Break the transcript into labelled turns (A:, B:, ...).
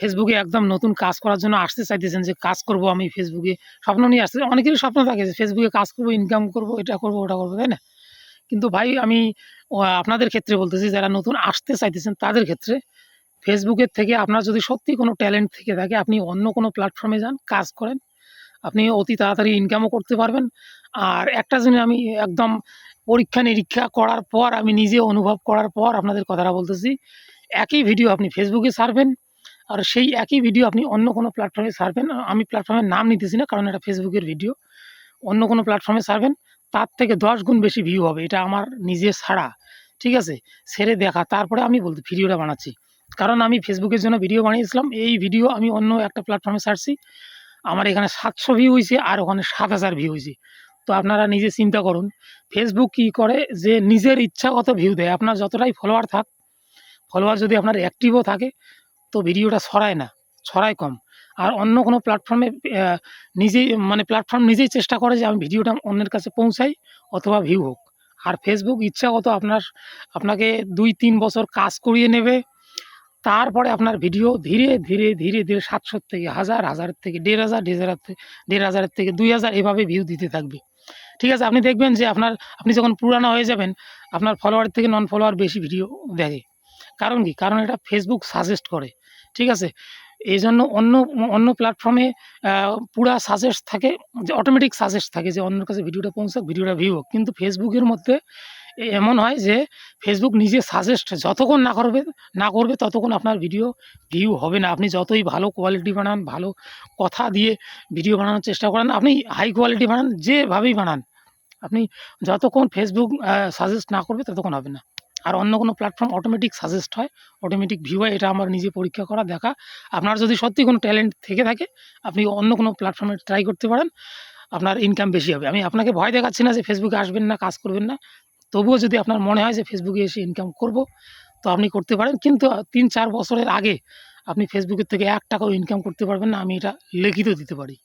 A: ফেসবুকে একদম নতুন কাজ করার জন্য আসতে চাইতেছেন যে কাজ করব আমি ফেসবুকে, স্বপ্ন নিয়ে আসতে অনেকেরই স্বপ্ন থাকে যে ফেসবুকে কাজ করব, ইনকাম করব, এটা করব, ওটা করব, তাই না? কিন্তু ভাই আমি আপনাদের ক্ষেত্রে বলতেছি, যারা নতুন আসতে চাইতেছেন তাদের ক্ষেত্রে ফেসবুকের থেকে আপনার যদি সত্যি কোনো ট্যালেন্ট থেকে থাকে, আপনি অন্য কোনো প্ল্যাটফর্মে যান, কাজ করেন। আপনি অতি তাড়াতাড়ি ইনকামও করতে পারবেন। আর একটা জিনিস আমি একদম পরীক্ষা-নিরীক্ষা করার পর, আমি নিজে অনুভব করার পর আপনাদের কথাটা বলতেছি। একই ভিডিও আপনি ফেসবুকে ছাড়বেন, আর সেই একই ভিডিও আপনি অন্য কোনো প্ল্যাটফর্মে ছাড়বেন। আমি প্ল্যাটফর্মের নাম নিতেছি না, কারণ এটা ফেসবুকের ভিডিও। অন্য কোনো প্ল্যাটফর্মে ছাড়বেন, তার থেকে ১০ গুণ বেশি ভিউ হবে। এটা আমার নিজের ছাড়া, ঠিক আছে? ছেড়ে দেখা, তারপরে আমি ভিডিওটা বানাচ্ছি। কারণ আমি ফেসবুকের জন্য ভিডিও বানিয়েছিলাম। এই ভিডিও আমি অন্য একটা প্ল্যাটফর্মে ছাড়ছি। আমার এখানে ৭০০ ভিউ হইছে, আর ওখানে ৭,০০০ ভিউ হইছে। তো আপনারা নিজে চিন্তা করুন, ফেসবুক কি করে যে নিজের ইচ্ছাগত ভিউ দেয়। আপনার যতটাই ফলোয়ার থাক, ফলোয়ার যদি আপনার অ্যাক্টিভও থাকে, তো ভিডিওটা ছড়ায় না, ছড়ায় কম। আর অন্য কোনো প্ল্যাটফর্মে নিজেই প্ল্যাটফর্ম নিজেই চেষ্টা করে যে আমি ভিডিওটা অন্যের কাছে পৌঁছাই অথবা ভিউ হোক। আর ফেসবুক ইচ্ছাগত আপনাকে ২-৩ বছর কাজ করিয়ে নেবে। তারপরে আপনার ভিডিও ধীরে, ধীরে, ধীরে, ধীরে ৭০০ থেকে ১,০০০, ১,০০০ থেকে ১,৫০০, ১,৫০০ থেকে ২,০০০ এভাবে ভিউ দিতে থাকবে। ঠিক আছে? আপনি দেখবেন যে আপনি যখন পুরানা হয়ে যাবেন, আপনার ফলোয়ার থেকে নন ফলোয়ার বেশি ভিডিও দেখে। কারণ কি? কারণ এটা ফেসবুক সাজেস্ট করে। ঠিক আছে? এজন্য অন্য প্ল্যাটফর্মে পুরা সাজেস্ট থাকে, যে অটোমেটিক সাজেস্ট থাকে যে অন্যের কাছে ভিডিওটা পৌঁছাক, ভিডিওটা ভিউ হোক। কিন্তু ফেসবুকের মধ্যে এমন হয় যে ফেসবুক নিজে সাজেস্ট যতক্ষণ না করবে ততক্ষণ আপনার ভিডিও ভিউ হবে না। আপনি যতই ভালো কোয়ালিটি বানান, ভালো কথা দিয়ে ভিডিও বানানোর চেষ্টা করেন, আপনি হাই কোয়ালিটি বানান, যেভাবেই বানান, আপনি যতক্ষণ ফেসবুক সাজেস্ট না করবে ততক্ষণ হবে না। আর অন্য কোনো প্ল্যাটফর্ম অটোমেটিক সাজেস্ট হয়, অটোমেটিক ভিউ হয়। এটা আমার নিজে পরীক্ষা করা, দেখা। আপনার যদি সত্যি কোনো ট্যালেন্ট থেকে থাকে, আপনি অন্য কোনো প্ল্যাটফর্মে ট্রাই করতে পারেন, আপনার ইনকাম বেশি হবে। আমি আপনাকে ভয় দেখাচ্ছি না যে ফেসবুকে আসবেন না, কাজ করবেন না। তবুও যদি আপনার মনে হয় যে ফেসবুকে এসে ইনকাম করব, তো আপনি করতে পারেন। কিন্তু ৩-৪ বছরের আগে আপনি ফেসবুকের থেকে ৳১ টাকাও ইনকাম করতে পারবেন না। আমি এটা লিখিত দিতে পারি।